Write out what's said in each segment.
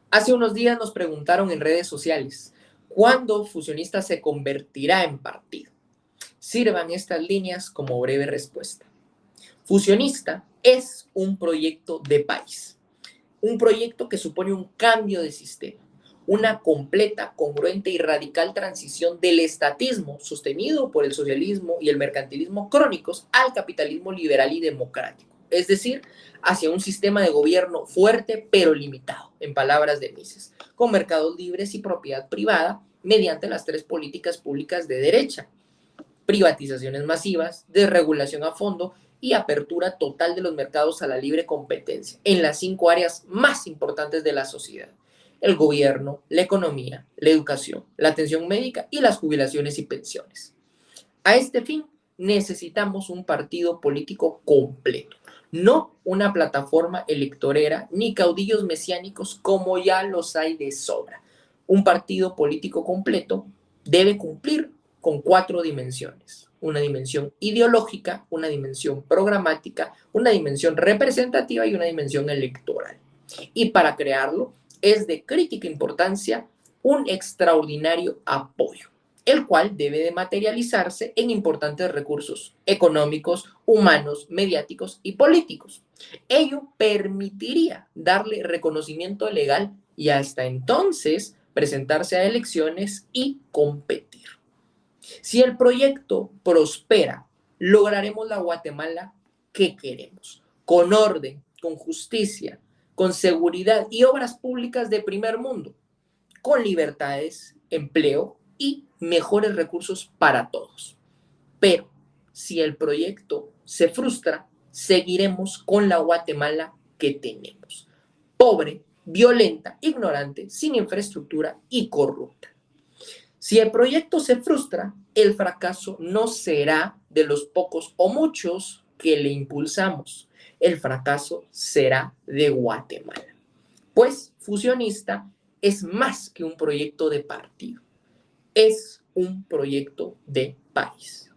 Hace unos días nos preguntaron en redes sociales, ¿cuándo Fusionista se convertirá en partido? Sirvan estas líneas como breve respuesta. Fusionista es un proyecto de país, un proyecto que supone un cambio de sistema, una completa, congruente y radical transición del estatismo sostenido por el socialismo y el mercantilismo crónicos al capitalismo liberal y democrático, es decir, hacia un sistema de gobierno fuerte pero limitado, en palabras de Mises, con mercados libres y propiedad privada mediante las tres políticas públicas de derecha: privatizaciones masivas, desregulación a fondo y apertura total de los mercados a la libre competencia en las 5 áreas más importantes de la sociedad: el gobierno, la economía, la educación, la atención médica y las jubilaciones y pensiones. A este fin necesitamos un partido político completo, no una plataforma electorera ni caudillos mesiánicos como ya los hay de sobra. Un partido político completo debe cumplir con 4 dimensiones: una dimensión ideológica, una dimensión programática, una dimensión representativa y una dimensión electoral. Y para crearlo es de crítica importancia un extraordinario apoyo, el cual debe de materializarse en importantes recursos económicos, humanos, mediáticos y políticos. Ello permitiría darle reconocimiento legal y hasta entonces presentarse a elecciones y competir. Si el proyecto prospera, lograremos la Guatemala que queremos, con orden, con justicia, con seguridad y obras públicas de primer mundo, con libertades, empleo y mejores recursos para todos. Pero si el proyecto se frustra, seguiremos con la Guatemala que tenemos: pobre, violenta, ignorante, sin infraestructura y corrupta. Si el proyecto se frustra, el fracaso no será de los pocos o muchos que le impulsamos. El fracaso será de Guatemala. Pues Fusionista es más que un proyecto de partido, es un proyecto de país.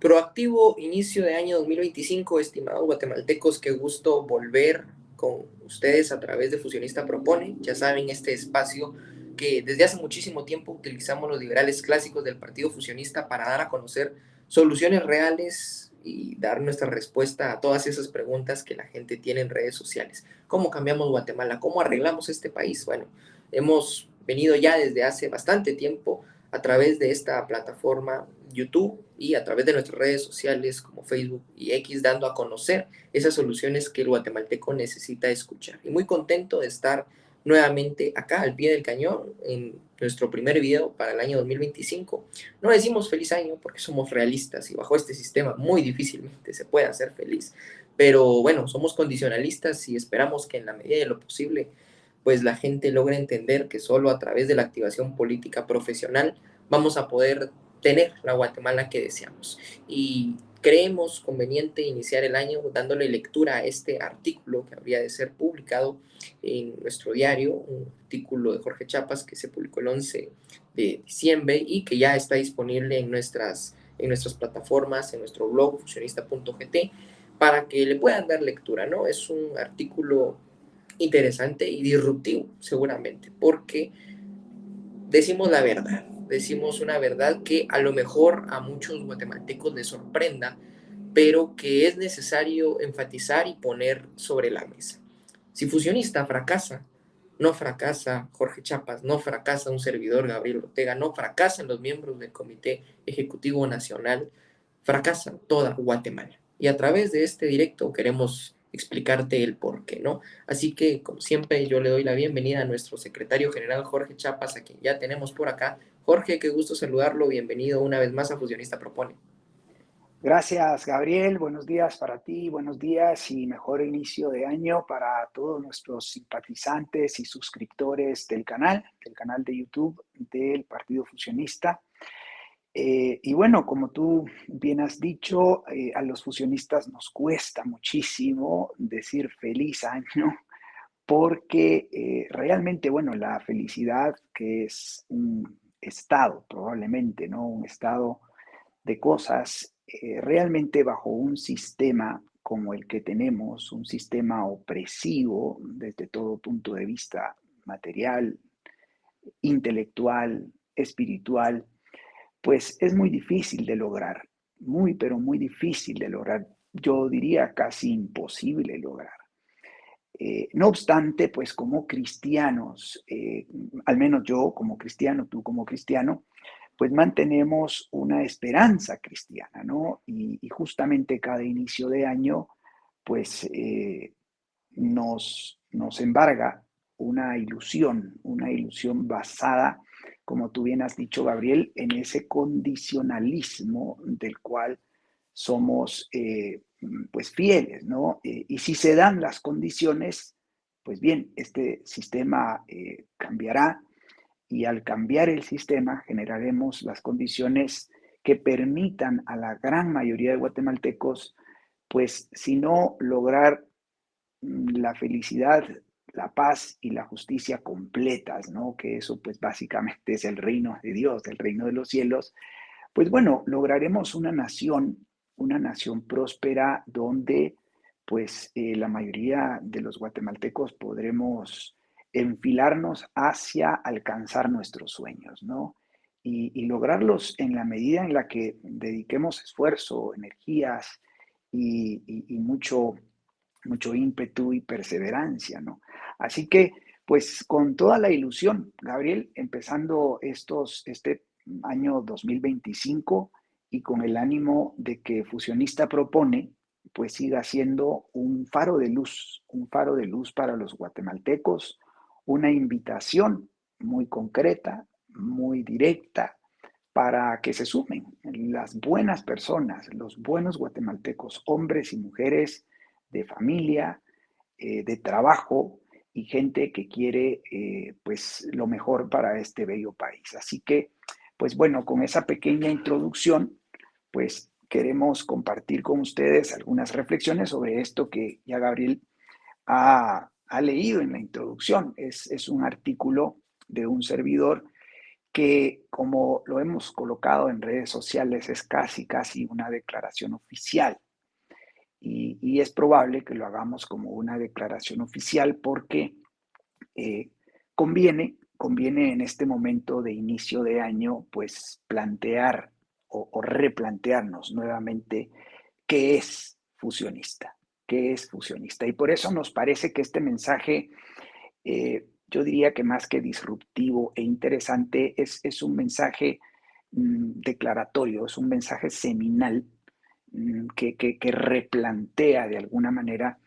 Proactivo inicio de año 2025, estimados guatemaltecos, qué gusto volver con ustedes a través de Fusionista Propone. Ya saben, este espacio que desde hace muchísimo tiempo utilizamos los liberales clásicos del Partido Fusionista para dar a conocer soluciones reales y dar nuestra respuesta a todas esas preguntas que la gente tiene en redes sociales. ¿Cómo cambiamos Guatemala? ¿Cómo arreglamos este país? Bueno, hemos venido ya desde hace bastante tiempo a través de esta plataforma YouTube y a través de nuestras redes sociales como Facebook y X, dando a conocer esas soluciones que el guatemalteco necesita escuchar. Y muy contento de estar nuevamente acá al pie del cañón en nuestro primer video para el año 2025. No decimos feliz año porque somos realistas y bajo este sistema muy difícilmente se puede hacer feliz. Pero bueno, somos condicionalistas y esperamos que en la medida de lo posible pues la gente logra entender que solo a través de la activación política profesional vamos a poder tener la Guatemala que deseamos. Y creemos conveniente iniciar el año dándole lectura a este artículo que habría de ser publicado en nuestro diario, un artículo de Jorge Chapas que se publicó el 11 de diciembre y que ya está disponible en nuestras plataformas, en nuestro blog fusionista.gt, para que le puedan dar lectura, ¿no? Es un artículo interesante y disruptivo, seguramente, porque decimos la verdad, decimos una verdad que a lo mejor a muchos guatemaltecos les sorprenda, pero que es necesario enfatizar y poner sobre la mesa. Si Fusionista fracasa, no fracasa Jorge Chapas, no fracasa un servidor Gabriel Ortega, no fracasan los miembros del Comité Ejecutivo Nacional, fracasa toda Guatemala. Y a través de este directo queremos explicarte el por qué, ¿no? Así que, como siempre, yo le doy la bienvenida a nuestro secretario general Jorge Chapas, a quien ya tenemos por acá. Jorge, qué gusto saludarlo, bienvenido una vez más a Fusionista Propone. Gracias, Gabriel. Buenos días para ti, buenos días y mejor inicio de año para todos nuestros simpatizantes y suscriptores del canal de YouTube del Partido Fusionista. Y bueno, como tú bien has dicho, a los fusionistas nos cuesta muchísimo decir feliz año porque realmente, bueno, la felicidad, que es un estado probablemente, ¿no? Un estado de cosas, realmente bajo un sistema como el que tenemos, un sistema opresivo desde todo punto de vista material, intelectual, espiritual, pues es muy difícil de lograr, muy, pero muy difícil de lograr. Yo diría casi imposible lograr. No obstante, pues como cristianos, al menos yo como cristiano, tú como cristiano, pues mantenemos una esperanza cristiana, ¿no? Y justamente cada inicio de año, pues nos embarga una ilusión basada, como tú bien has dicho, Gabriel, en ese condicionalismo del cual somos pues fieles, ¿no? Y si se dan las condiciones, pues bien, este sistema cambiará y al cambiar el sistema generaremos las condiciones que permitan a la gran mayoría de guatemaltecos, pues si no lograr la felicidad, la paz y la justicia completas, ¿no? Que eso pues básicamente es el reino de Dios, el reino de los cielos. Pues bueno, lograremos una nación próspera donde pues la mayoría de los guatemaltecos podremos enfilarnos hacia alcanzar nuestros sueños, ¿no? Y lograrlos en la medida en la que dediquemos esfuerzo, energías y mucho ímpetu y perseverancia, ¿no? Así que, pues con toda la ilusión, Gabriel, empezando este año 2025 y con el ánimo de que Fusionista propone, pues siga siendo un faro de luz para los guatemaltecos, una invitación muy concreta, muy directa, para que se sumen las buenas personas, los buenos guatemaltecos, hombres y mujeres de familia, de trabajo y gente que quiere pues lo mejor para este bello país. Así que, pues bueno, con esa pequeña introducción, pues queremos compartir con ustedes algunas reflexiones sobre esto que ya Gabriel ha leído en la introducción. Es un artículo de un servidor que, como lo hemos colocado en redes sociales, es casi una declaración oficial. Y es probable que lo hagamos como una declaración oficial porque eh, conviene en este momento de inicio de año, pues plantear o replantearnos nuevamente qué es fusionista, qué es fusionista. Y por eso nos parece que este mensaje, yo diría que más que disruptivo e interesante, es un mensaje declaratorio, es un mensaje seminal que replantea de alguna manera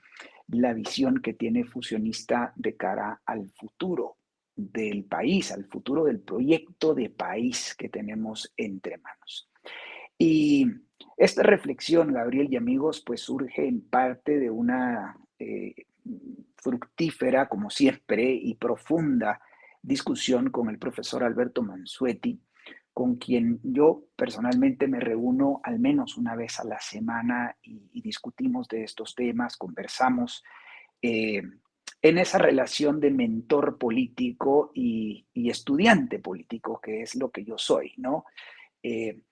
la visión que tiene Fusionista de cara al futuro del país, al futuro del proyecto de país que tenemos entre manos. Y esta reflexión, Gabriel y amigos, pues surge en parte de una fructífera, como siempre, y profunda discusión con el profesor Alberto Mansuetti, con quien yo personalmente me reúno al menos una vez a la semana y discutimos de estos temas, conversamos eh, en esa relación de mentor político y estudiante político, que es lo que yo soy, ¿no? Eh,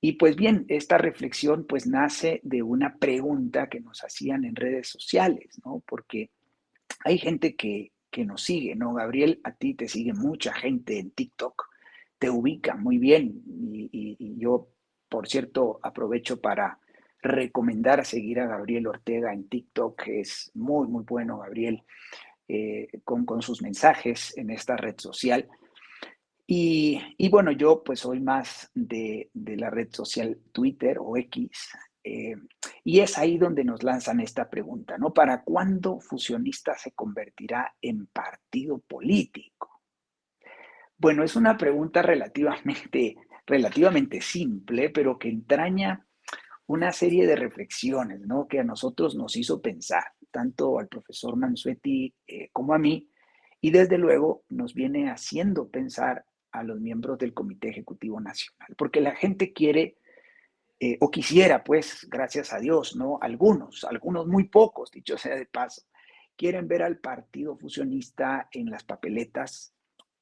y pues bien, esta reflexión pues nace de una pregunta que nos hacían en redes sociales, ¿no? Porque hay gente que nos sigue, ¿no? Gabriel, a ti te sigue mucha gente en TikTok, te ubica muy bien y yo, por cierto, aprovecho para recomendar seguir a Gabriel Ortega en TikTok, que es muy bueno, Gabriel, con sus mensajes en esta red social. Y bueno, yo pues soy más de la red social Twitter o X, eh, y es ahí donde nos lanzan esta pregunta, ¿no? ¿Para cuándo Fusionista se convertirá en partido político? Bueno, es una pregunta relativamente simple, pero que entraña una serie de reflexiones, ¿no? Que a nosotros nos hizo pensar, tanto al profesor Mansuetti como a mí, y desde luego nos viene haciendo pensar a los miembros del Comité Ejecutivo Nacional, porque la gente quiere, o quisiera, pues, gracias a Dios, ¿no? Algunos muy pocos, dicho sea de paso, quieren ver al partido fusionista en las papeletas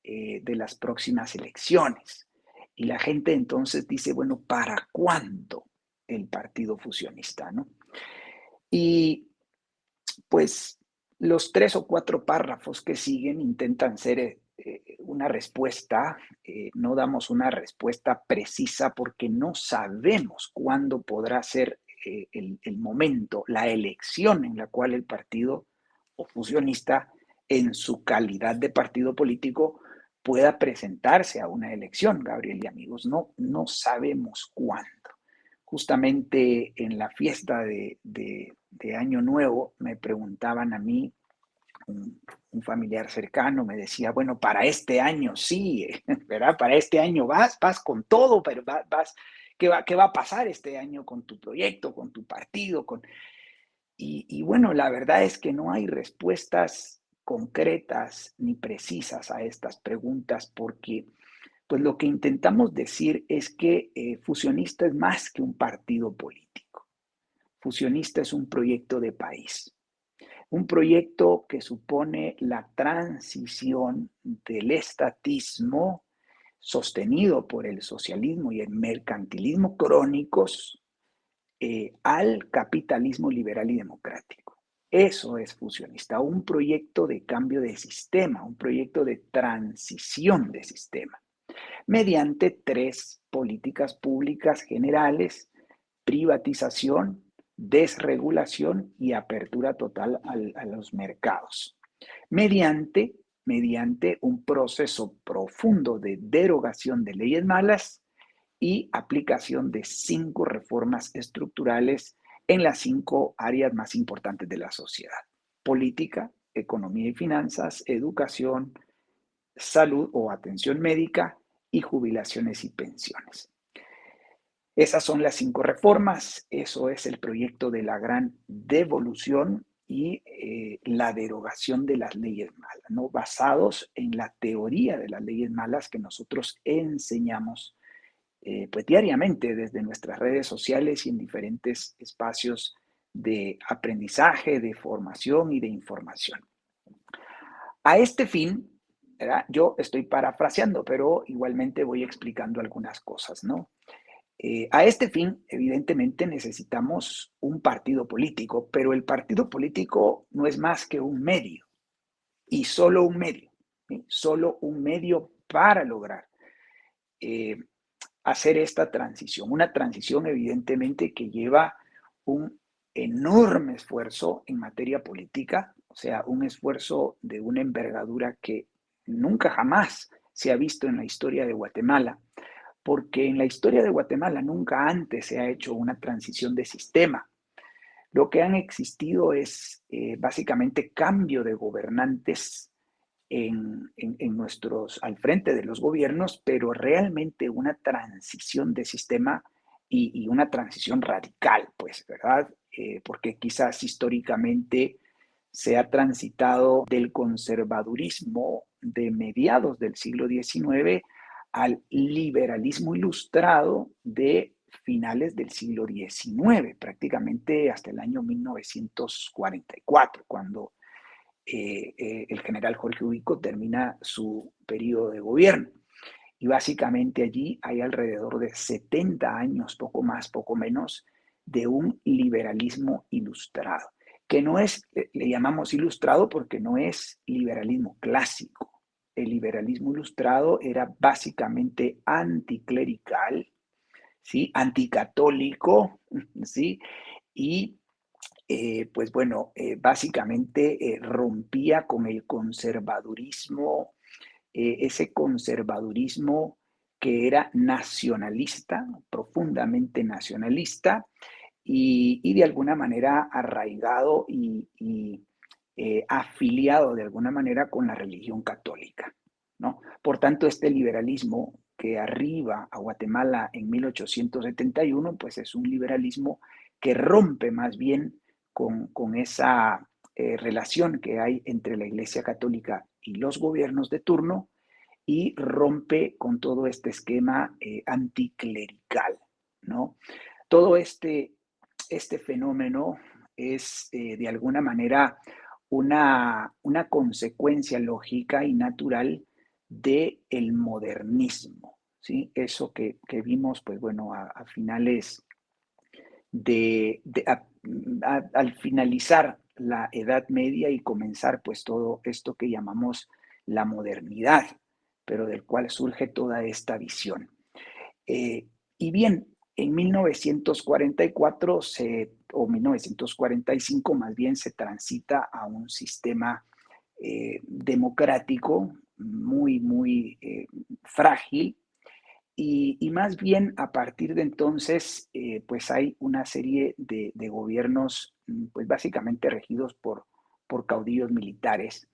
de las próximas elecciones. Y la gente entonces dice, bueno, ¿para cuándo el partido fusionista, no? Y pues los 3 o 4 párrafos que siguen intentan ser una respuesta. No damos una respuesta precisa porque no sabemos cuándo podrá ser el momento, la elección en la cual el partido o fusionista, en su calidad de partido político, pueda presentarse a una elección, Gabriel y amigos. No sabemos cuándo. Justamente en la fiesta de Año Nuevo me preguntaban a mí, un familiar cercano me decía, bueno, para este año sí, ¿verdad? Para este año vas con todo, pero vas, ¿qué va a pasar este año con tu proyecto, con tu partido? Y bueno, la verdad es que no hay respuestas concretas ni precisas a estas preguntas porque pues lo que intentamos decir es que Fusionista es más que un partido político. Fusionista es un proyecto de país, un proyecto que supone la transición del estatismo sostenido por el socialismo y el mercantilismo crónicos al capitalismo liberal y democrático. Eso es Fusionista, un proyecto de cambio de sistema, un proyecto de transición de sistema mediante 3 políticas públicas generales: privatización, desregulación y apertura total a los mercados, mediante un proceso profundo de derogación de leyes malas y aplicación de 5 reformas estructurales en las 5 áreas más importantes de la sociedad: política, economía y finanzas, educación, salud o atención médica y jubilaciones y pensiones. Esas son las 5 reformas, eso es el proyecto de la gran devolución y la derogación de las leyes malas, ¿no? Basados en la teoría de las leyes malas que nosotros enseñamos pues diariamente desde nuestras redes sociales y en diferentes espacios de aprendizaje, de formación y de información. A este fin, ¿verdad? Yo estoy parafraseando, pero igualmente voy explicando algunas cosas, ¿no? A este fin, evidentemente, necesitamos un partido político, pero el partido político no es más que un medio, y solo un medio, ¿sí? Solo un medio para lograr eh, hacer esta transición. Una transición, evidentemente, que lleva un enorme esfuerzo en materia política, o sea, un esfuerzo de una envergadura que nunca jamás se ha visto en la historia de Guatemala, porque en la historia de Guatemala nunca antes se ha hecho una transición de sistema. Lo que han existido es básicamente cambio de gobernantes al frente de los gobiernos, pero realmente una transición de sistema y una transición radical, pues, ¿verdad? Porque quizás históricamente se ha transitado del conservadurismo de mediados del siglo XIX al liberalismo ilustrado de finales del siglo XIX, prácticamente hasta el año 1944, cuando el general Jorge Ubico termina su periodo de gobierno. Y básicamente allí hay alrededor de 70 años, poco más, poco menos, de un liberalismo ilustrado, que no es, le llamamos ilustrado porque no es liberalismo clásico. El liberalismo ilustrado era básicamente anticlerical, ¿sí? Anticatólico, ¿sí? Y pues bueno, básicamente rompía con el conservadurismo, ese conservadurismo que era nacionalista, profundamente nacionalista, y de alguna manera arraigado y afiliado de alguna manera con la religión católica, ¿no? Por tanto, este liberalismo que arriba a Guatemala en 1871, pues es un liberalismo que rompe más bien con esa relación que hay entre la Iglesia Católica y los gobiernos de turno y rompe con todo este esquema anticlerical, ¿no? Todo este fenómeno es de alguna manera una consecuencia lógica y natural del modernismo, ¿sí? Eso que vimos, pues bueno, a finales al finalizar la Edad Media y comenzar pues todo esto que llamamos la modernidad, pero del cual surge toda esta visión. Y bien, en 1944 o 1945 más bien se transita a un sistema democrático muy frágil y más bien a partir de entonces pues hay una serie de gobiernos pues básicamente regidos por caudillos militares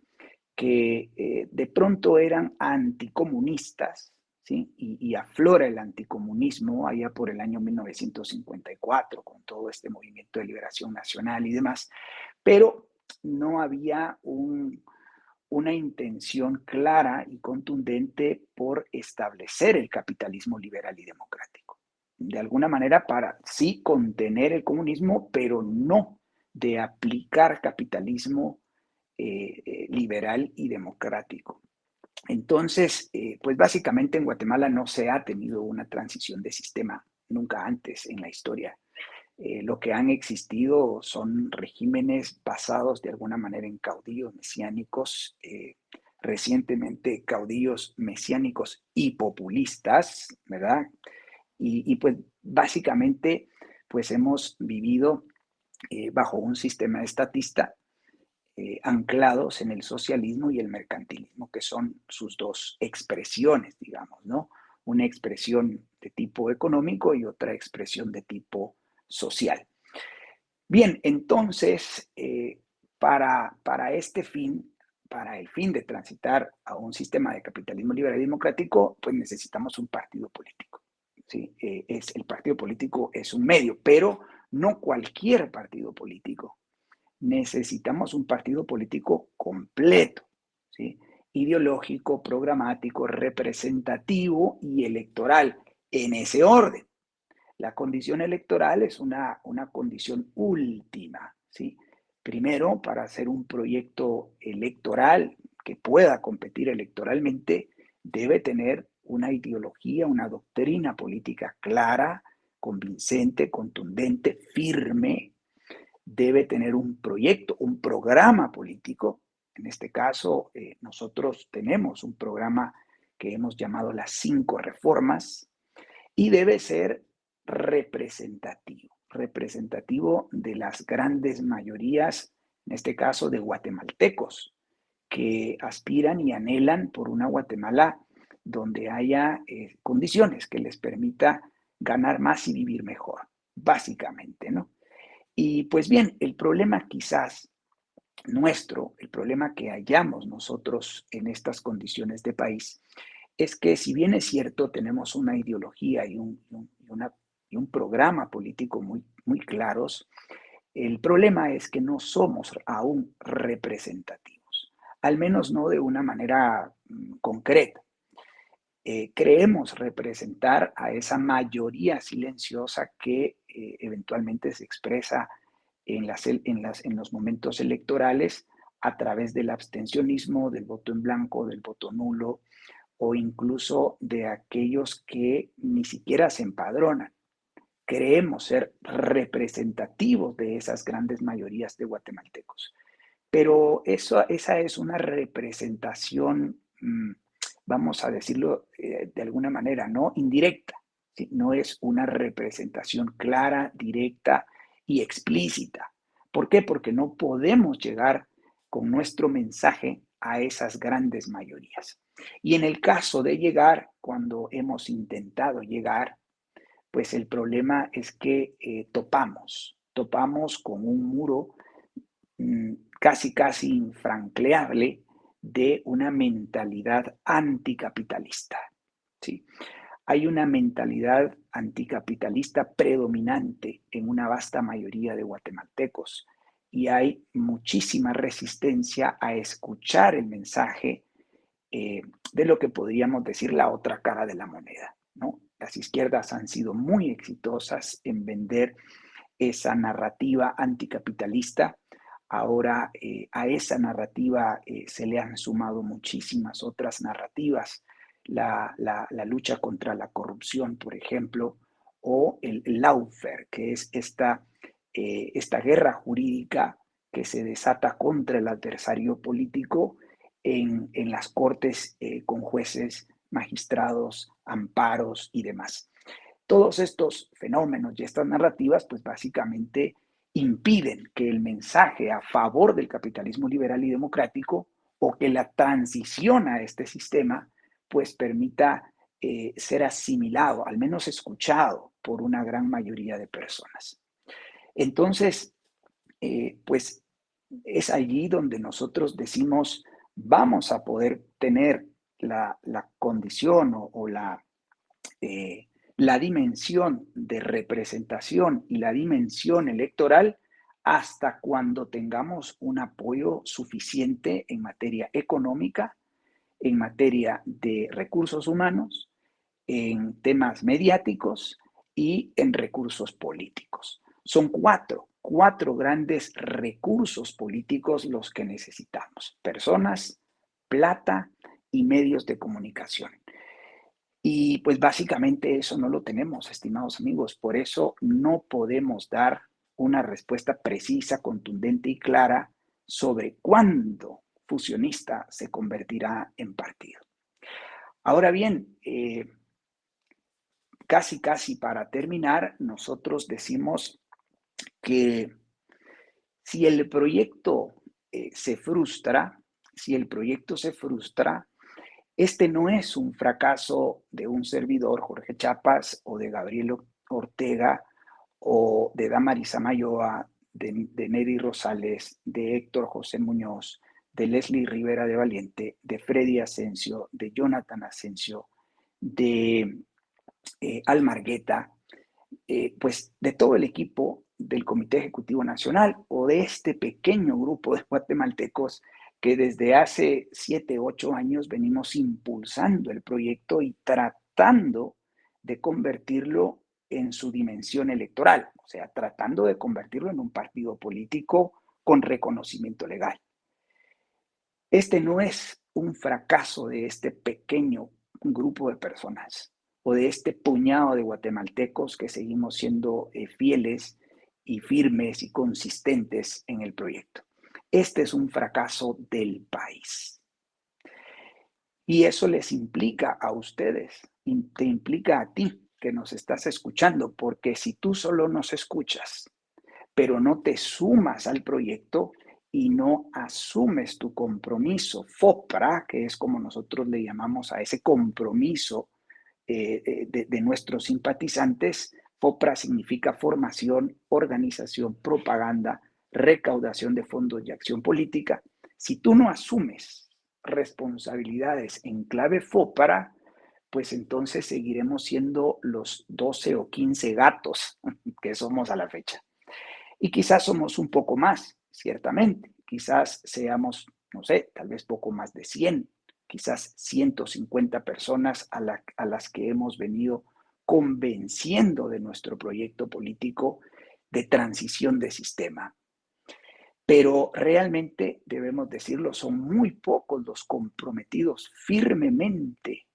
que de pronto eran anticomunistas, ¿sí? Y aflora el anticomunismo allá por el año 1954 con todo este movimiento de liberación nacional y demás, pero no había una intención clara y contundente por establecer el capitalismo liberal y democrático. De alguna manera para sí contener el comunismo, pero no de aplicar capitalismo liberal y democrático. Entonces, pues básicamente en Guatemala no se ha tenido una transición de sistema nunca antes en la historia. Lo que han existido son regímenes basados de alguna manera en caudillos mesiánicos, recientemente caudillos mesiánicos y populistas, ¿verdad? Pues básicamente pues hemos vivido bajo un sistema estatista anclados en el socialismo y el mercantilismo, que son sus dos expresiones, digamos, ¿no? Una expresión de tipo económico y otra expresión de tipo social. Bien, entonces, para este fin, para el fin de transitar a un sistema de capitalismo liberal y democrático, pues necesitamos un partido político. ¿Sí? El partido político es un medio, pero no cualquier partido político. Necesitamos un partido político completo, ¿sí? Ideológico, programático, representativo y electoral, en ese orden. La condición electoral es una condición última, ¿sí? Primero, para hacer un proyecto electoral que pueda competir electoralmente, debe tener una ideología, una doctrina política clara, convincente, contundente, firme. Debe tener un proyecto, un programa político. En este caso, nosotros tenemos un programa que hemos llamado las 5 reformas y debe ser representativo de las grandes mayorías, en este caso de guatemaltecos, que aspiran y anhelan por una Guatemala donde haya condiciones que les permita ganar más y vivir mejor, básicamente, ¿no? Y pues bien, el problema quizás nuestro, el problema que hallamos nosotros en estas condiciones de país, es que si bien es cierto, tenemos una ideología y un programa político muy claros, el problema es que no somos aún representativos, al menos no de una manera concreta. Creemos representar a esa mayoría silenciosa que eventualmente se expresa en los momentos electorales a través del abstencionismo, del voto en blanco, del voto nulo o incluso de aquellos que ni siquiera se empadronan. Creemos ser representativos de esas grandes mayorías de guatemaltecos. Pero esa es una representación, vamos a decirlo de alguna manera, no indirecta, ¿sí? No es una representación clara, directa y explícita. ¿Por qué? Porque no podemos llegar con nuestro mensaje a esas grandes mayorías. Y en el caso de llegar, cuando hemos intentado llegar, pues el problema es que topamos con un muro casi infranqueable de una mentalidad anticapitalista. ¿Sí? Hay una mentalidad anticapitalista predominante en una vasta mayoría de guatemaltecos y hay muchísima resistencia a escuchar el mensaje de lo que podríamos decir la otra cara de la moneda, ¿no? Las izquierdas han sido muy exitosas en vender esa narrativa anticapitalista. Ahora a esa narrativa se le han sumado muchísimas otras narrativas, la lucha contra la corrupción, por ejemplo, o el lawfare, que es esta guerra jurídica que se desata contra el adversario político en las cortes con jueces, magistrados, amparos y demás. Todos estos fenómenos y estas narrativas, pues básicamente impiden que el mensaje a favor del capitalismo liberal y democrático o que la transición a este sistema, pues permita ser asimilado, al menos escuchado por una gran mayoría de personas. Entonces, pues es allí donde nosotros decimos, vamos a poder tener la condición o la dimensión de representación y la dimensión electoral hasta cuando tengamos un apoyo suficiente en materia económica, en materia de recursos humanos, en temas mediáticos y en recursos políticos. Son cuatro grandes recursos políticos los que necesitamos: personas, plata y medios de comunicación. Y pues básicamente eso no lo tenemos, estimados amigos. Por eso no podemos dar una respuesta precisa, contundente y clara sobre cuándo Fusionista se convertirá en partido. Ahora bien, casi para terminar, nosotros decimos que si el proyecto se frustra, si el proyecto se frustra, este no es un fracaso de un servidor, Jorge Chapas, o de Gabriel Ortega, o de Damaris Mayoa, de Neri Rosales, de Héctor José Muñoz, de Leslie Rivera de Valiente, de Freddy Asensio, de Jonathan Asensio, de Almargueta, pues de todo el equipo del Comité Ejecutivo Nacional o de este pequeño grupo de guatemaltecos que desde hace 7, 8 años venimos impulsando el proyecto y tratando de convertirlo en su dimensión electoral, o sea, tratando de convertirlo en un partido político con reconocimiento legal. Este no es un fracaso de este pequeño grupo de personas o de este puñado de guatemaltecos que seguimos siendo fieles y firmes y consistentes en el proyecto. Este es un fracaso del país. Y eso les implica a ustedes, te implica a ti que nos estás escuchando, porque si tú solo nos escuchas, pero no te sumas al proyecto y no asumes tu compromiso, FOPRA, que es como nosotros le llamamos a ese compromiso de nuestros simpatizantes. FOPRA significa formación, organización, propaganda, recaudación de fondos y acción política. Si tú no asumes responsabilidades en clave FOPRA, pues entonces seguiremos siendo los 12 o 15 gatos que somos a la fecha. Y quizás somos un poco más, ciertamente. Quizás seamos, no sé, tal vez poco más de 100, quizás 150 personas a las que hemos venido convenciendo de nuestro proyecto político de transición de sistema. Pero realmente, debemos decirlo, son muy pocos los comprometidos firmemente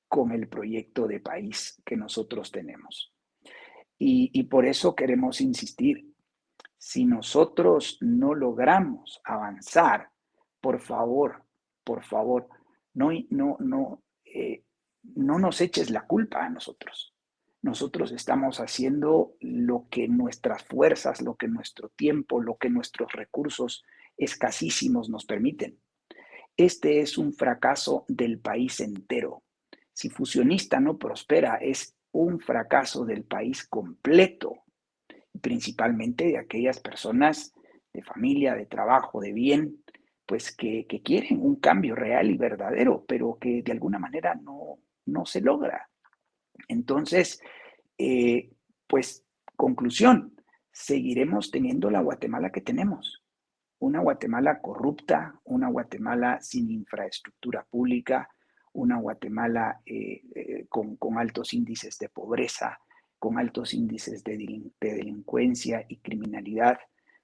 con el proyecto de país que nosotros tenemos. Y por eso queremos insistir. Si nosotros no logramos avanzar, por favor, no, no, no, no nos eches la culpa a nosotros. Nosotros estamos haciendo lo que nuestras fuerzas, lo que nuestro tiempo, lo que nuestros recursos escasísimos nos permiten. Este es un fracaso del país entero. Si Fusionista no prospera, es un fracaso del país completo, principalmente de aquellas personas de familia, de trabajo, de bien, pues que quieren un cambio real y verdadero, pero que de alguna manera no se logra. Entonces, pues conclusión, seguiremos teniendo la Guatemala que tenemos. una Guatemala corrupta, una Guatemala sin infraestructura pública, una Guatemala con altos índices de pobreza, con altos índices de delincuencia y criminalidad,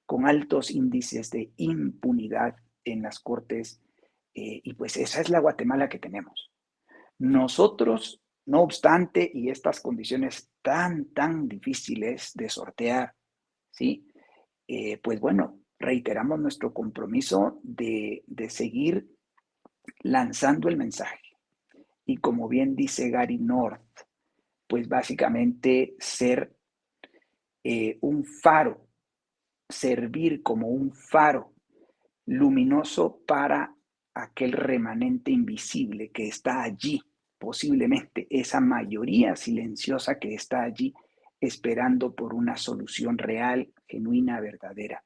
con altos índices de impunidad en las cortes, y pues esa es la Guatemala que tenemos. Nosotros, no obstante, y estas condiciones tan difíciles de sortear, ¿sí? Pues bueno, reiteramos nuestro compromiso de seguir lanzando el mensaje. Y como bien dice Gary North, pues básicamente ser un faro, servir como un faro luminoso para aquel remanente invisible que está allí, posiblemente esa mayoría silenciosa que está allí esperando por una solución real, genuina, verdadera.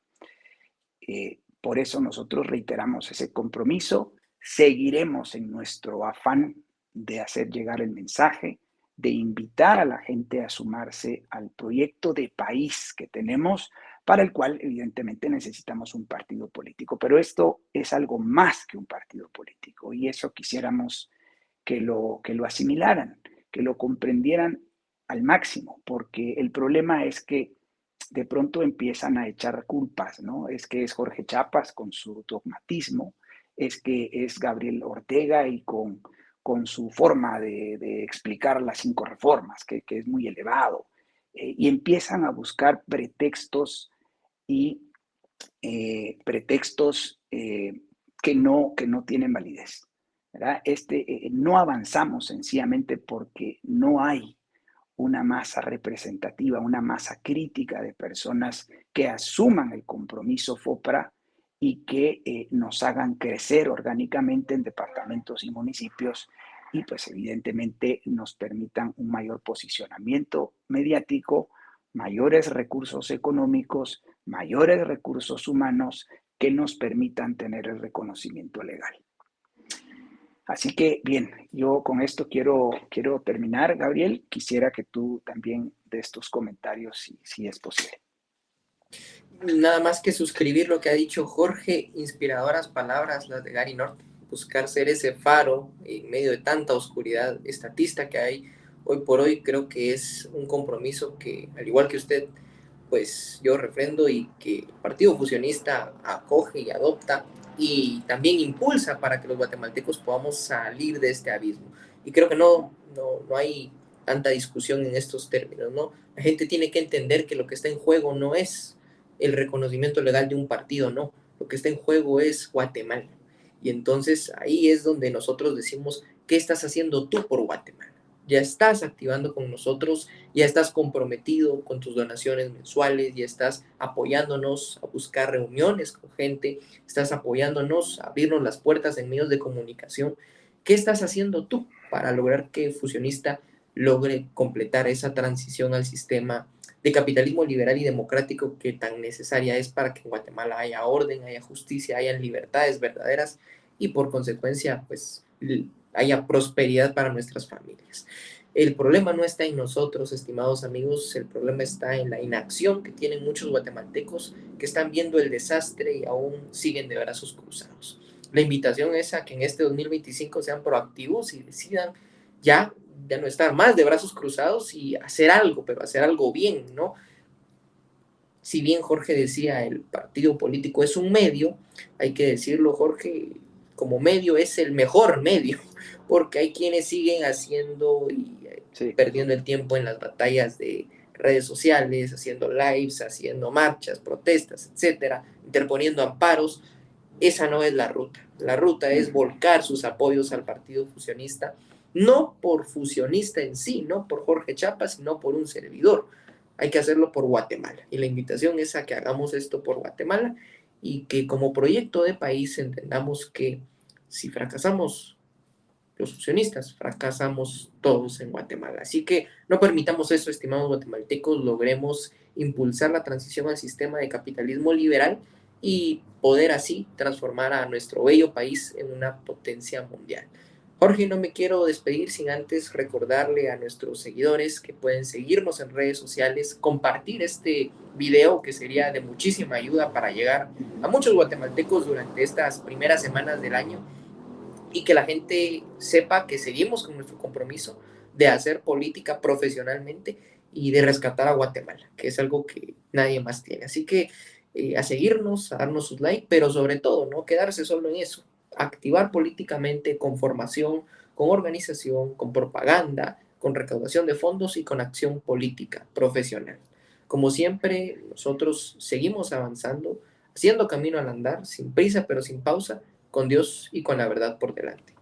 Por eso nosotros reiteramos ese compromiso, seguiremos en nuestro afán de hacer llegar el mensaje, de invitar a la gente a sumarse al proyecto de país que tenemos, para el cual evidentemente necesitamos un partido político. Pero esto es algo más que un partido político y eso quisiéramos que lo asimilaran, que lo comprendieran al máximo, porque el problema es que de pronto empiezan a echar culpas, ¿no? Es que es Jorge Chapas con su dogmatismo, es que es Gabriel Ortega y con su forma de explicar las 5 reformas, que es muy elevado, y empiezan a buscar pretextos y pretextos que no tienen validez, ¿verdad? No avanzamos sencillamente porque no hay una masa representativa, una masa crítica de personas que asuman el compromiso FOPRA y que nos hagan crecer orgánicamente en departamentos y municipios y pues evidentemente nos permitan un mayor posicionamiento mediático, mayores recursos económicos, mayores recursos humanos que nos permitan tener el reconocimiento legal. Así que, bien, yo con esto quiero terminar, Gabriel. Quisiera que tú también des tus comentarios, si es posible. Nada más que suscribir lo que ha dicho Jorge, inspiradoras palabras las de Gary North, buscar ser ese faro en medio de tanta oscuridad estatista que hay hoy por hoy. Creo que es un compromiso que, al igual que usted, pues yo refrendo y que el Partido Fusionista acoge y adopta y también impulsa para que los guatemaltecos podamos salir de este abismo. Y creo que no hay tanta discusión en estos términos, ¿no? La gente tiene que entender que lo que está en juego no es el reconocimiento legal de un partido, no. Lo que está en juego es Guatemala. Y entonces ahí es donde nosotros decimos, ¿qué estás haciendo tú por Guatemala? Ya estás activando con nosotros, ya estás comprometido con tus donaciones mensuales, ya estás apoyándonos a buscar reuniones con gente, estás apoyándonos a abrirnos las puertas en medios de comunicación. ¿Qué estás haciendo tú para lograr que Fusionista logre completar esa transición al sistema de capitalismo liberal y democrático que tan necesaria es para que en Guatemala haya orden, haya justicia, haya libertades verdaderas y por consecuencia pues haya prosperidad para nuestras familias? El problema no está en nosotros, estimados amigos, el problema está en la inacción que tienen muchos guatemaltecos que están viendo el desastre y aún siguen de brazos cruzados. La invitación es a que en este 2025 sean proactivos y decidan ya no estar más de brazos cruzados y hacer algo, pero hacer algo bien, ¿no? Si bien Jorge decía el partido político es un medio, hay que decirlo, Jorge, como medio es el mejor medio, porque hay quienes siguen haciendo y Sí. perdiendo el tiempo en las batallas de redes sociales, haciendo lives, haciendo marchas, protestas, etcétera, interponiendo amparos. Esa no es la ruta. La ruta es volcar sus apoyos al Partido Fusionista, no por Fusionista en sí, no por Jorge Chapa, sino por un servidor. Hay que hacerlo por Guatemala. Y la invitación es a que hagamos esto por Guatemala y que como proyecto de país entendamos que si fracasamos los fusionistas, fracasamos todos en Guatemala. Así que no permitamos eso, estimados guatemaltecos, logremos impulsar la transición al sistema de capitalismo liberal y poder así transformar a nuestro bello país en una potencia mundial. Jorge, no me quiero despedir sin antes recordarle a nuestros seguidores que pueden seguirnos en redes sociales, compartir este video que sería de muchísima ayuda para llegar a muchos guatemaltecos durante estas primeras semanas del año y que la gente sepa que seguimos con nuestro compromiso de hacer política profesionalmente y de rescatar a Guatemala, que es algo que nadie más tiene. Así que a seguirnos, a darnos sus likes, pero sobre todo, no quedarse solo en eso, activar políticamente con formación, con organización, con propaganda, con recaudación de fondos y con acción política profesional. Como siempre, nosotros seguimos avanzando, haciendo camino al andar, sin prisa pero sin pausa, con Dios y con la verdad por delante.